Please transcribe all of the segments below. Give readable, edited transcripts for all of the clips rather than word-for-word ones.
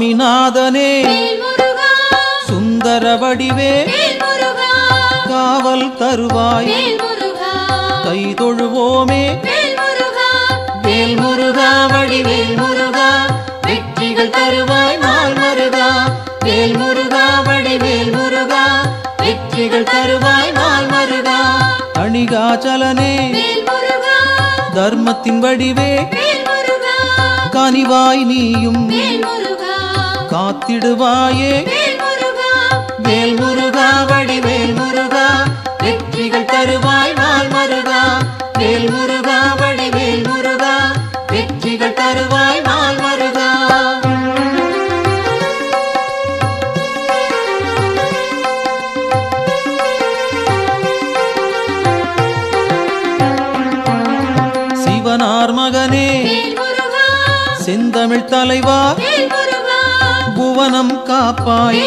சுவாமிநாதனே சுந்தர வடிவே காவல் தருவாய் கை தொழுவோமே வேல் முருகா வடிவேல் முருகா வெற்றிகள் தருவாய் நாள் மருகா வேல் முருகா வடிவேல் முருகா வெற்றிகள் தருவாய் நாள் மருகா அணிகாச்சலனே தர்மத்தின் வடிவே கனிவாய் நீயும் காத்திடுவாயே வேல் முருகா வடிவேல் முருகா வெற்றிகள் தருவாய் நாள் மருகா வேல் முருகா வடிவேல் முருகா வெற்றிகள் தருவாய் நாள் மருகா சிவனார் மகனே செந்தமிழ் தலைவா புவனம் காப்பாய்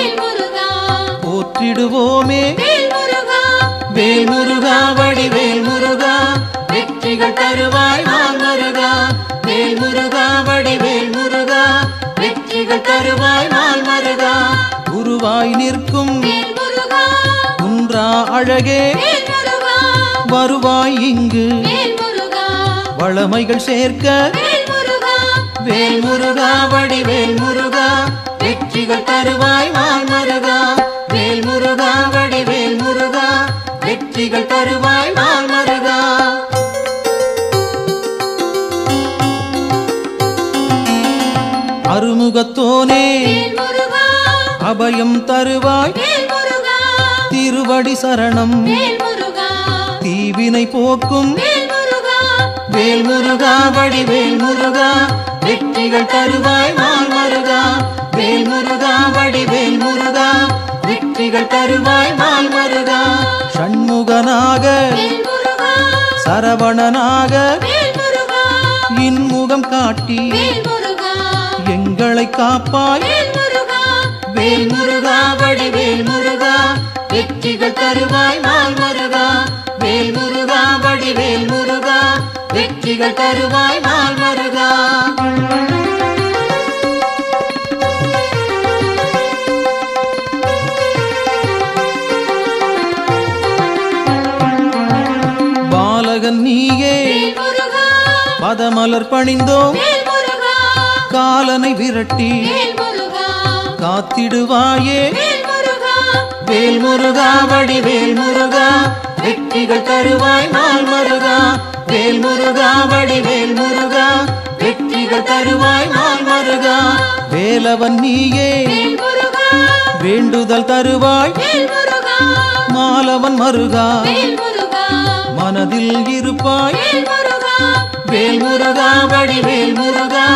போற்றிடுவோமே வேல் முருகா வடிவேல் முருகா வெற்றிகள் தருவாய் நாள் மருகா வேல் முருகா வடிவேல் முருகா வெற்றிகள் தருவாய் நாள் மருகா குருவாய் நிற்கும் குன்றா அழகே வருவாய் இங்கு வளமைகள் சேர்க்க வேல் முருகா வடிவேல் முருகா வெற்றிகள் தருவாய் நாள் மருகா வேல் முருகா வடிவேல் முருகா வெற்றிகள் தருவாய் நாள் மருகா அருமுகத்தோனே அபயம் தருவாய் திருவடி சரணம் தீவினை போக்கும் வேல் முருகா வடிவேல் முருகா வெற்றிகள் தருவாய் நாள் மருகா வேல் முருகா வடிவேல் முருகா வெற்றிகள் தருவாய் நாள் மருகா ஷண்முகனாக சரவணனாக இன்முகம் காட்டி எங்களை காப்பாய் வேல் முருகா வடிவேல் முருகா வெற்றிகள் தருவாய் நாள் மருகா வேல் முருகா வடிவேல் முருகா வெற்றிகள் தருவாய் நாள் மருகா பாலகன் நீயே பதமலர் பணிந்தோம் காலனை விரட்டி காத்திடுவாயே வேல் முருகா வடிவேல் முருகா வெற்றிகள் தருவாய் நாள் மருகா வேல் முருகா வடிவேல் முருகா வெற்றிகள் தருவாய் நாள் மருகா வேலவன் நீயே வேண்டுதல் தருவாய் மாலவன் மருகா மனதில் இருப்பாய் வேல் முருகா வடிவேல் முருகா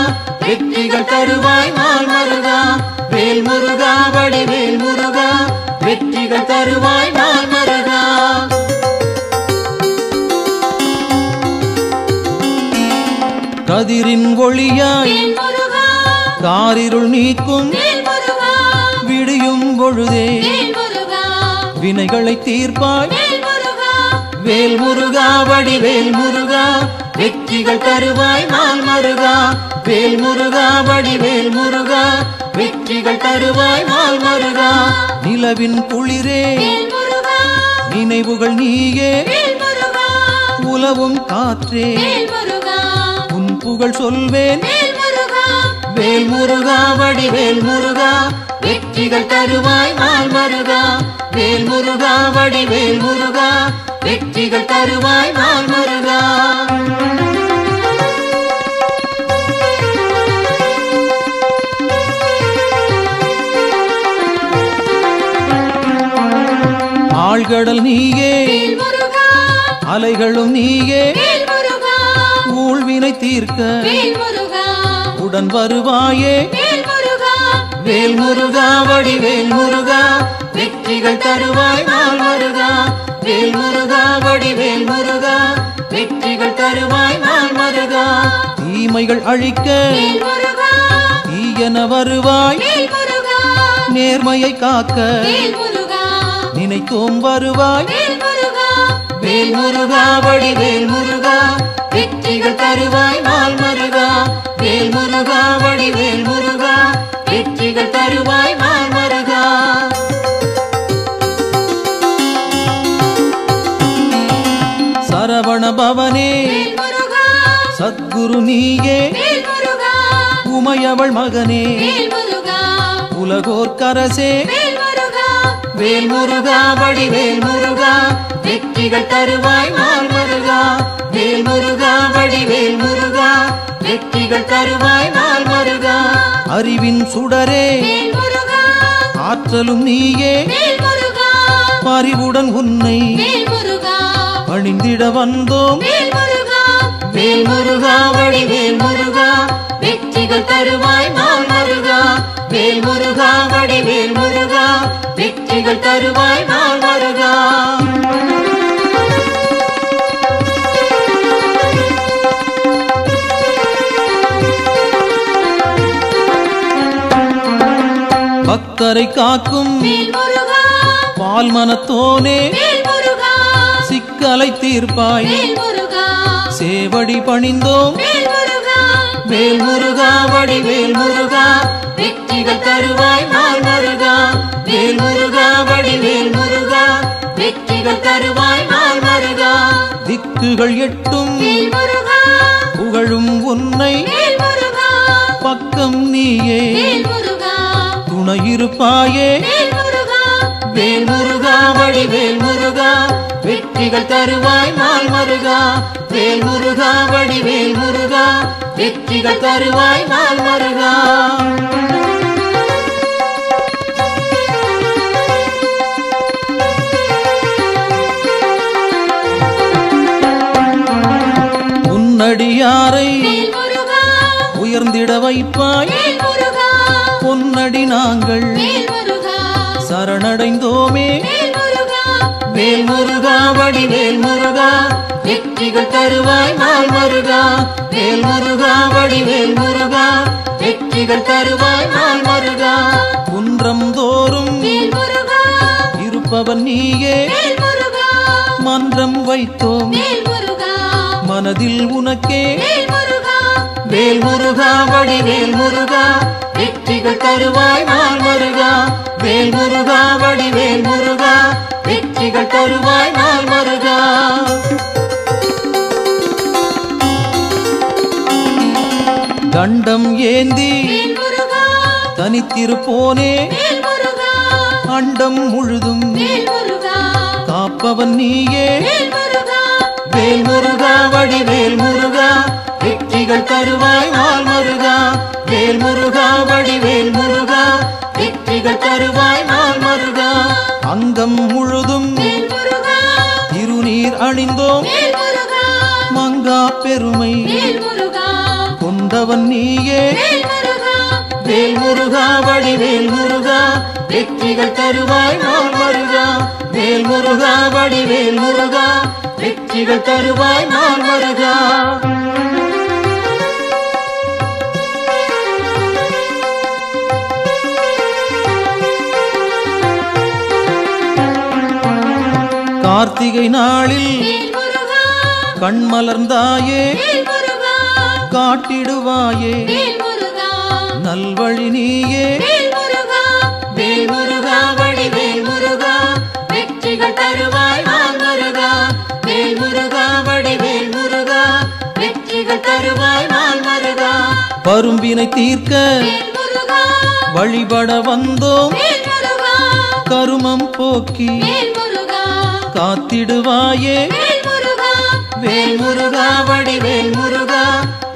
வெற்றிகள் தருவாய் நாள் மருகா வேல் முருகா வடிவேல் முருகா வெற்றிகள் தருவாய் நாள் மருகா கதிரின் ஒளியாய் காரிருள் நீக்கும் விடியும் பொழுதே வினைகளை தீர்ப்பாய் வேல் முருகா வடிவேல் முருகா வெற்றிகள் தருவாய் நாள் மருகா வேல் முருகா வடிவேல் முருகா வெற்றிகள் தருவாய் நாள் மருகா நிலவின் குளிரே நினைவுகள் நீயே உலவும் காற்றே உன் புகழ் சொல்வேன் வேல் முருகா வடிவேல் முருகா வெற்றிகள் தருவாய் நாள் மருகா வேல் முருகா வடிவேல் முருகா வெற்றிகள் தருவாய் நாள் மருகா ஆழ்கடல் நீயே அலைகளும் நீயே ஊழ்வினை தீர்க்க உடன் வருவாயே வேல் முருகா வடிவேல் முருகா வெற்றிகள் தருவாய் நாள் மருகா வேல் முருகா வடிவேல் முருகா வெற்றிகள் தருவாய் நாள் மருகா தீமைகள் அழிக்க தீயன வருவாய் நேர்மையை காக்க நினைத்தோம் வருவாய் வேல் முருகா வடிவேல் முருகா வெற்றிகள் தருவாய் நாள் மருகா வேல் முருகா வடிவேல் முருகா வெற்றிகள் தருவாய் நாள் மருகா. சரவண பவனே சத்குரு நீயே உமையவள் மகனே உலகோர்க்கரசே வேல் முருகா வடிவேல் முருகா வெற்றிகள் தருவாய் நாள் மருகா. வேல் முருகா வடிவேல் முருகா வெற்றிகள் தருவாய் நாள் மருகா. அறிவின் சுடரே ஆற்றலும் நீயே பரிவுடன் உன்னை பணிந்திட வந்தோம். வேல் முருகா வடிவேல் முருகா வெற்றிகள் தருவாய் நாள் மருகா. வேல் முருகா வடிவேல் முருகா வெற்றிகள் தருவாய் நாள் மருகா. பக்தரை காக்கும் பால் மனத்தோனே சிக்கலை தீர்ப்பாய் சேவடி பணிந்தோம். வேல் முருகா வடிவேல் முருகா வெற்றிகள் தருவாய் நாள் மருகா. வேல் முருகா வடிவேல் முருகா வெற்றிகள் தருவாய் நாள் மருகா. திக்குகள் எட்டும் புகழும் உன்னை பக்கம் நீயே துணையிருப்பாயே. வேல் முருகா வடிவேல் முருகா வெற்றிகள் தருவாய் நாள் மருகா. வேல் முருகா வடிவேல் முருகா வெற்றிகள் தருவாய் நாள் மருகா. உன்னடியாரை உயர்ந்திட வைப்பாய் பொன்னடி நாங்கள் சரணடைந்தோமே. வேல் முருகா வடிவேல் முருகா வெற்றிகள் தருவாய் நாள் மருகா. வேல் முருகா வடிவேல் முருகா வெற்றிகள் தருவாய் நாள் மருகா. குன்றம் தோறும் இருப்பவன் நீயே மன்றம் வைத்தோம் மனதில் உனக்கே. வேல் முருகா வடிவேல் முருகா வெற்றிகள் தருவாய் நாள் மருகா. வேல் முருகா வடிவேல் முருகா வெற்றிகள் தருவாய் நாள் மருகா. தண்டம் ஏந்தி தனித்திருப்போனே அண்டம் முழுதும் காப்பவன் நீயே. வேல் முருகா வடிவேல் முருகா வெற்றிகள் தருவாய் நாள் மருகா. வேல் முருகா வடிவேல் முருகா வெற்றிகள் தருவாய் நாள் மருகா. அங்கம் முழுதும் திருநீர் அணிந்தோம் மங்கா பெருமை கொண்டவன் நீயே. வேல் முருகா வடிவேல் முருகா வெற்றிகள் தருவாய் நாள் மருகா. வேல் முருகா வடிவேல் முருகா வெற்றிகள் தருவாய் நாள் மருகா. கார்த்திகை நாளில் கண்மலர்ந்தாயே காட்டிடுவாயே நல்வழி நீயே. வேல் முருகா வடிவேல் முருகா வெற்றிகள் தருவாய் நாள் மருகா. வேல் முருகா வடிவேல் முருகா வெற்றிகள் தருவாய் நாள் மருகா. பரும்பினை தீர்க்க வழிபட வந்தோம் கருமம் போக்கி காத்திடுவாயே. வேல் முருகா வடிவேல் முருகா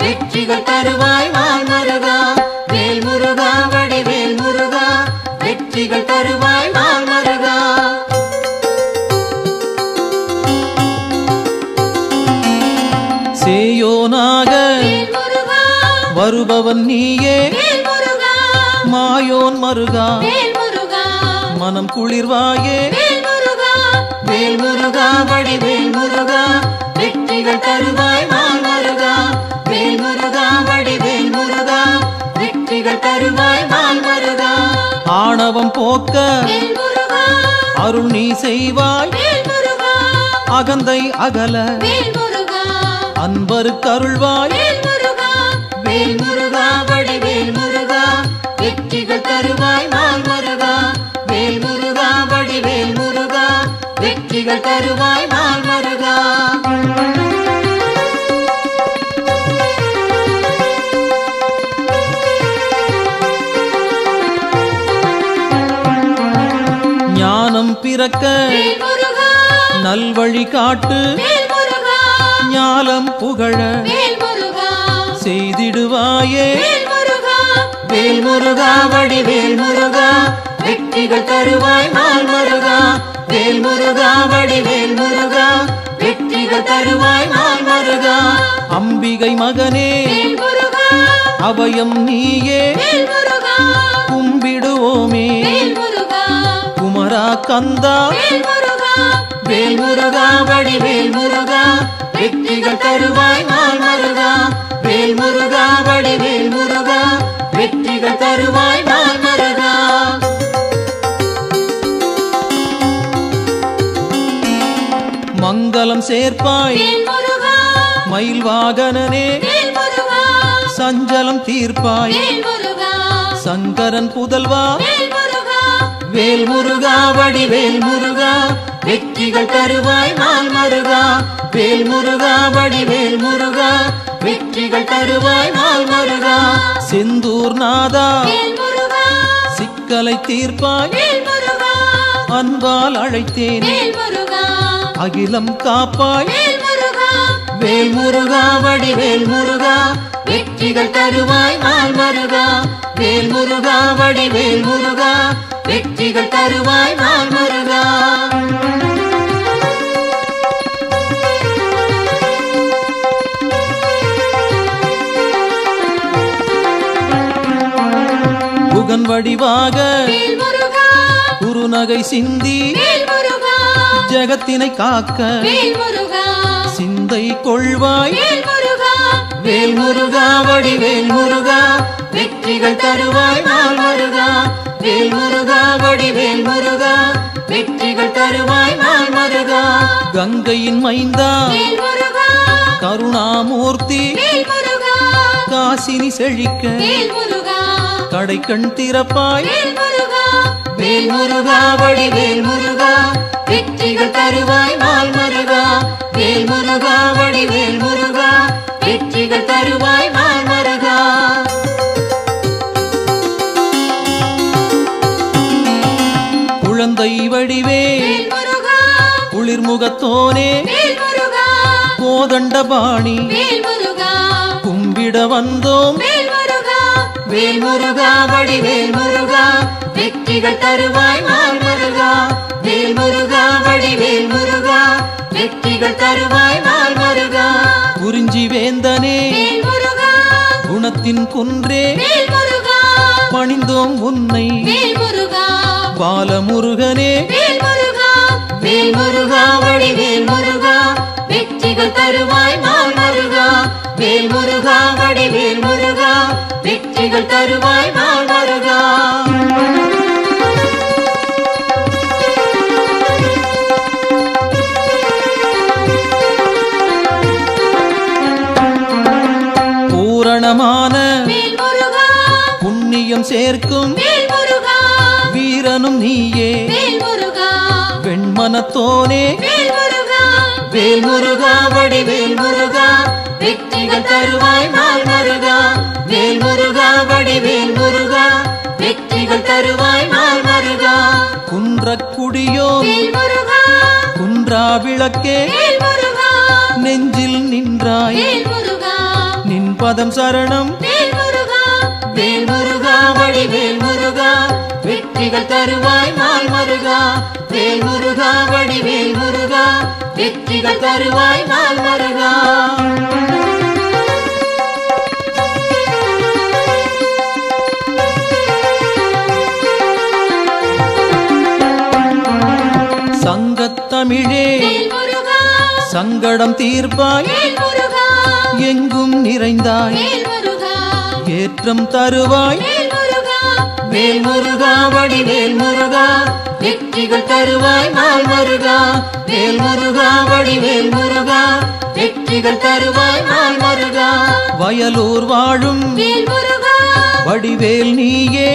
வெற்றிகள் தருவாய் நாள் மருகா. வேல் முருகா வடிவேல் முருகா வெற்றிகள் தருவாய் நாள் மருகா. சேயோனாக வருபவன் நீயே மாயோன் மருகா மனம் குளிர்வாயே. வேல் முருகா வடிவேல் முருகா வெற்றிகள் தருவாய் நாள் மருகா. வேல் முருகா வடிவேல் முருகா வெற்றிகள் தருவாய் நாள் மருகா. ஆணவம் போக்க அருள் நீ செய்வாய் அகந்தை அகல அன்பருக்கு அருள்வாய். வேல் முருகா வடிவேல் முருகா வெற்றிகள் தருவாய் வெற்றிகள் தருவாய் நாள் மருகா. ஞானம் பிறக்க நல்வழி காட்டு, ஞாலம் புகழ செய்திடுவாயே வேல் முருகா. வடிவேல் முருகா வெற்றிகள் தருவாய் நாள் மருகா. வேல் முருகா வடிவேல் முருகா வெற்றிகள் தருவாய் நாள் மருகா. அம்பிகை மகனே அபயம் நீயே கும்பிடுவோமே குமரா கந்தா. வேல் முருகா வடிவேல் முருகா வெற்றிகள் தருவாய் நாள் மருகா. வேல் முருகா வடிவேல் முருகா வெற்றிகள் தருவாய் நாள் மருகா. மங்களம் சேர்ப்பாய் மயில் வாகனனே, சஞ்சலம் தீர்ப்பாய் சங்கரன் புதல்வா. வேல் முருகா வடிவேல் முருகா வெற்றிகள் தருவாய் நாள் மருகா. வேல் முருகா வடிவேல் முருகா வெற்றிகள் தருவாய் நாள் மருகா. செந்தூர் நாதா சிக்கலை தீர்ப்பாய், அன்பால் அழைத்தேன் அகிலம் காப்பாய். வேல் முருகா வடிவேல் முருகா வெற்றிகள் தருவாய் நாள் மருகா. வேல் முருகா வடிவேல் முருகா வெற்றிகள் தருவாய் நாள் மருகா. புகன் வடிவாக குருநகை சிந்தி ஜகத்தினை காக்க சிந்தை கொள்வாய். வேல் முருகா வடிவேல் முருகா வெற்றிகள் தருவாய் நாள் மருகா. வேல் முருகா வடிவேல் முருகா வெற்றிகள் தருவாய் நாள் மருகா. கங்கையின் மைந்தா கருணாமூர்த்தி காசினி செழிக்க கடை கண் திறப்பாய். வேல் முருகா வடிவேல் முருகா வெற்றிகள் தருவாய் நாள் மருகா. வேல் முருகா வடிவேல் முருகா வெற்றிகள் தருவாய் நாள் மருகா. குழந்தை வடிவே குளிர்முகத்தோனே கோதண்டபாணி கும்பிட வந்தோம். வேல் முருகா வடிவேல் முருகா வெற்றிகள் தருவாய் நாள் மருகா. வேல் முருகா வடிவேல் முருகா வெற்றிகள் தருவாய் நாள் மருகா. குறிஞ்சி வேந்தனே குணத்தின் குன்றே பணிந்தோம் உன்னை பாலமுருகனே. வேல் முருகா வடிவேல் முருகா வெற்றிகள் தருவாய் நாள் மருகா. வேல் முருகா வடிவேல் முருகா வெற்றிகள் தருவாய் நாள் மருகா. பூரணமான புண்ணியம் சேர்க்கும் வீரனும் நீயே வெண்மனத்தோனே. வேல் முருகா வடிவேல் முருகா வெற்றிகள் தருவாய் நாள் மருகா. வேல் முருகா வடிவேல் முருகா வெற்றிகள் தருவாய் நாள் மருகா. குன்றக்குடியோ குன்றா விளக்கே நெஞ்சில் நின்றாய் நின் பதம் சரணம். வேல் முருகா வடிவேல் முருகா வெற்றிகள் தருவாய் நாள் மருகா. வேல் முருகா வடிவேல் முருகா வெற்றிகள் தருவாய் நாள் மருகா. சங்கத்தமிழே சங்கடம் தீர்ப்பாய் எங்கும் நிறைந்தாய் ஏற்றம் தருவாய். வேல் முருகா வடிவேல் முருகா வெற்றிகள் தருவாய் நாள் மருகா. வேல் முருகா வடிவேல் முருகா வெற்றிகள் தருவாய் நாள் மருகா. வயலூர் வாழும் வடிவேல் நீயே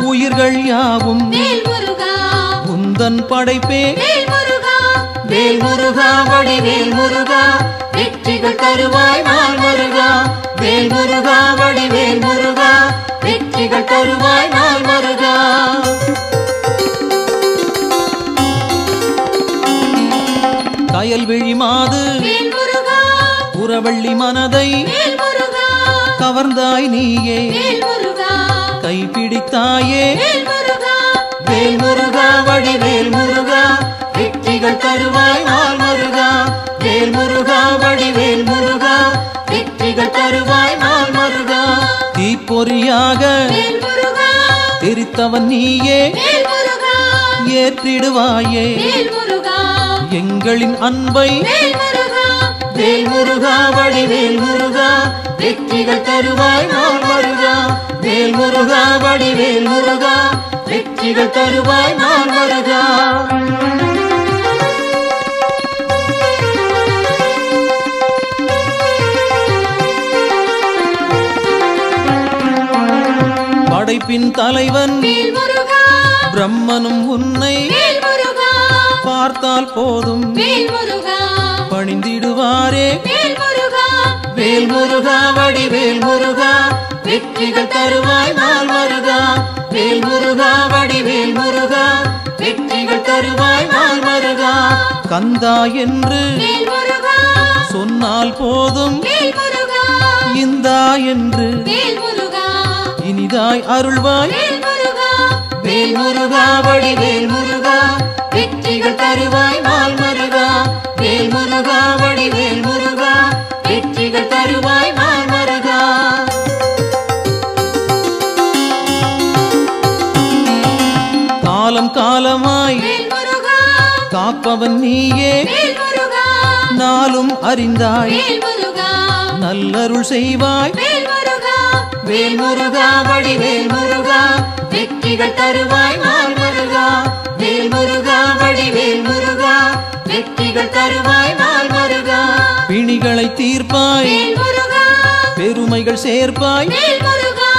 உயிர்கள் யாவும் உந்தன் படைப்பே. வேல் முருகா வடிவேல் முருகா வெற்றிகள் தருவாய் நாள் முருகா வேல் முருகா வடிவேல் முருகா வெற்றிகள் தருவாய் நாள் முருகா கயல்விழி மாது வேல் முருகா புறவள்ளி மனதை வேல் முருகா கவர்ந்தாய் நீயே வேல் முருகா கைப்பிடித்தாயே வேல் முருகா வேல் முருகா வடிவேல் முருகா வெற்றிகள் தருவாய் நாள் முருகா வேல் முருகா வடிவேல் முருகா வெற்றிகள் தருவாய் நாள் முருகா தீப்பொறியாக வேல் முருகா தெரித்தவன் நீயே வேல் முருகா ஏற்றிடுவாயே வேல் முருகா எங்களின் அன்பை வேல் முருகா வேல் முருகா வடிவேல் முருகா வெற்றிகள் தருவாய் நாள் முருகா வேல் முருகா வடிவேல் முருகா வெற்றிகள் தருவாய் நாள் முருகா படைப்பின் தலைவன் வேல் முருகா பிரம்மனும் உன்னை வேல் முருகா பார்த்தால் போதும் வேல் முருகா பணிந்திடுவாரே வேல் முருகா வேல் முருகா வடிவேல் முருகா வெற்றிகள் தருவாய் நாள் முருகா வேல் முருகா வடிவேல் முருகா வெற்றிகள் தருவாய் நாள் முருகா கந்தா என்று வேல் முருகா சொன்னால் போதும் வேல் முருகா இந்தா என்று வேல் முருகா இனிதாய் அருள்வாய் வேல் முருகா வேல் முருகா வடிவேல் முருகா வெற்றிகள் தருவாய் நாள் முருகா வேல் முருகா வடிவேல் முருகா வெற்றிகள் தருவாய் நாள் முருகா காலம் காலமாய் வேல் முருகா காப்பவன் நீயே வேல் முருகா நாளும் அறிந்தாய் வேல் முருகா நல்லருள் செய்வாய் வேல் முருகா வேல் முருகா வடிவேல் முருகா வெற்றிகள் தருவாய் நாள் முருகா வேல் முருகா வடிவேல் முருகா வெற்றிகள் தருவாய் நாள் முருகா பிணிகளை தீர்ப்பாய் வேல் முருகா பெருமைகள் சேர்ப்பாய் வேல் முருகா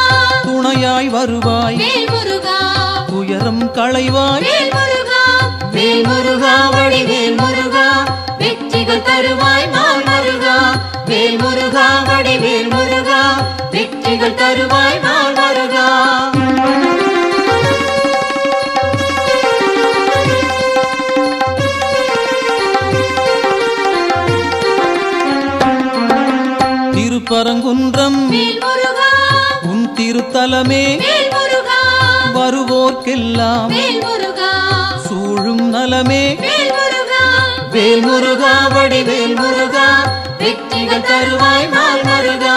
துணையாய் வருவாய் வேல் முருகா துயரம் களைவாய் வேல் முருகா வேல் முருகா வடிவேல் முருகா வெற்றிகள் தருவாய் நாள் முருகா வேல் முருகா வடிவேல் முருகா வெற்றிகள் தருவாய் நாள் முருகா திருப்பரங்குன்றம் வேல் முருகா உன் திருத்தலமே வேல் முருகா வருவோர்க்கெல்லாம் வேல் முருகா சூழும் நலமே வேல் முருகா வேல் முருகா வடிவேல் முருகா வெற்றிகள் தருவாய் நாள் முருகா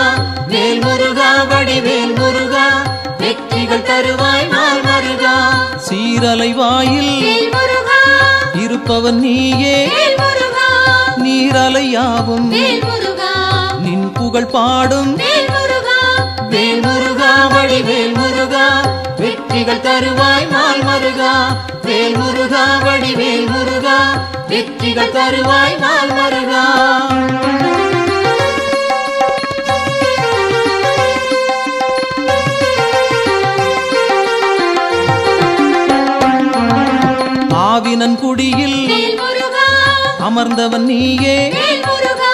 வேல் முருகா வடிவேல் முருகா வெற்றிகள் தருவாய் நாள் முருகா சீரலை வாயில் வேல் முருகா இருப்பவன் நீயே வேல் முருகா நீரலையாவும் வேல் முருகா நின் புகழ் பாடும் வேல் முருகா வேல் முருகா வடிவேல் முருகா வெற்றிகள் தருவாய் நாள் முருகா வேல் முருகா வடிவேல் முருகா வெற்றிகள் தருவாய் நாள் முருகா ஆவினன் குடியில் வேல் முருகா அமர்ந்தவன் நீயே வேல் முருகா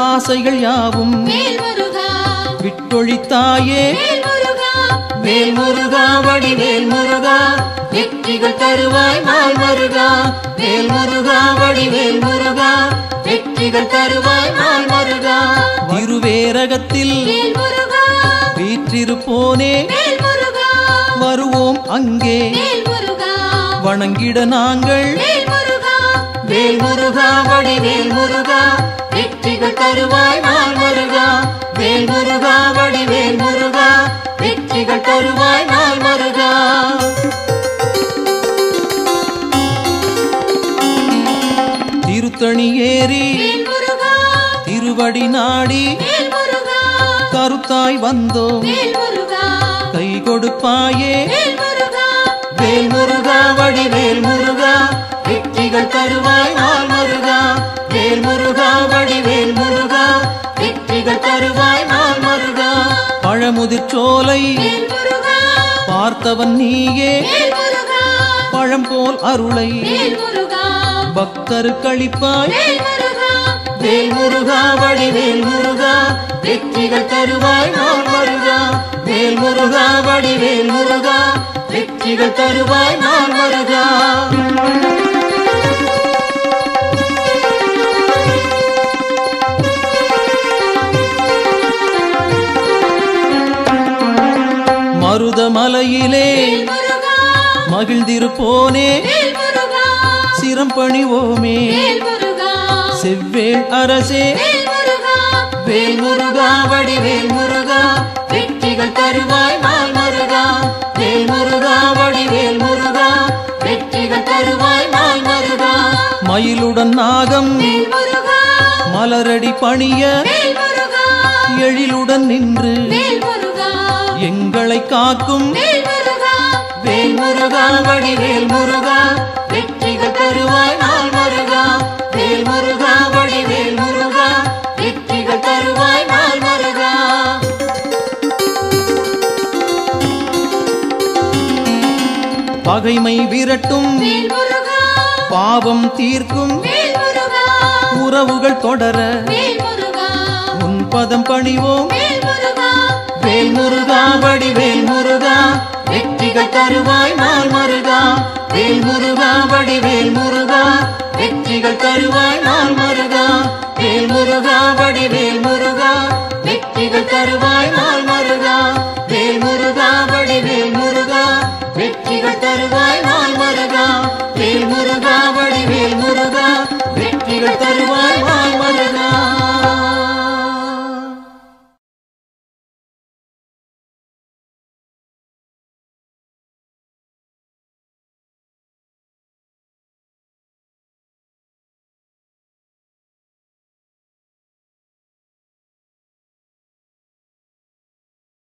ஆசைகள் யாவும் வேல் முருகா விட்டொழித்தாயே வேல் முருகா வேல் முருகா வடிவேல் முருகா வெற்றிகள் தருவாய் நாள் முருகா வேல் முருகா வடிவேல் முருகா வெற்றிகள் தருவாய் நாள் முருகா திருவேரகத்தில் வேல் முருகா வீற்றிருப்போனே வேல் முருகா வருவோம் அங்கே வேல் முருகா வணங்கிட நாங்கள் வேல் முருகா வேல் முருகா வடிவேல் முருகா வெற்றிகள் தருவாய் நாள் முருகா வேல் முருகா வடிவேல் முருகா வெற்றிகள் தருவாய் நாள் முருகா திருத்தணி ஏறி வேல் முருகா திருவடி நாடி வேல் முருகா கருத்தாய் வந்தோம் வேல் முருகா கை கொடுப்பாயே வேல் முருகா வேல் முருகா வடிவேல் முருகா வெற்றிகள் தருவாய் நாள் முருகா வேல் முருகா வடிவேல் முருகா வெற்றிகள் தருவாய் நாள் முருகா பழமுதிர்ச்சோலை வேல் முருகா பார்த்தவன் நீயே வேல் முருகா பழம் போல் அருளை வேல் முருகா பக்தருக்களிப்பாய் வேல் முருகா வேல் முருகா வடிவேல் முருகா வெற்றிகள் தருவாய் நாள் முருகா வேல் முருகா வடிவேல் முருகா வெற்றிகள் தருவாய் நாள் முருகா மருதமலையிலே வேல் முருகா மகிழ்ந்திருப்போனே வேல் முருகா சிரம் பணிவோமே வேல் முருகா செவ்வேள் அரசே வேல் முருகா வேல் முருகா வடிவேல் முருகா வெற்றிகள் தருவாய் நாள் முருகா வேல் முருகா வடிவேல் முருகா வெற்றிகள் தருவாய் நாள் முருகா மயிலுடன் நாகம் வேல் முருகா மலரடி பணிய வேல் முருகா எழிலுடன் நின்று வேல் முருகா எங்களை காக்கும் வேல் முருகா வேல் முருகா வடிவேல் முருகா வெற்றிகள் தருவாய் நாள் முருகா வேல் முருகா வடிவேல் முருகா வெற்றிகள் தருவாய் நாள் முருகா பகைமை விரட்டும் வேல் முருகா பாவம் தீர்க்கும் வேல் முருகா உறவுகள் தொடர வேல் முருகா உன் பதம் பணிவோம் வேல் முருகா வேல் முருகா வடிவேல் முருகா வெற்றிகள் தருவாய் நாள் முருகா வேல் முருகா வடிவேல் முருகா வெற்றிகள் தருவாய் நாள் முருகா வேல் முருகா வடிவேல் முருகா வெற்றிகள் தருவாய் நாள் முருகா வேல் முருகா வடிவேல் முருகா வெற்றிகள் தருவாய் நாள் முருகா வேல் முருகா வடிவேல் முருகா வெற்றிகள் தருவாய்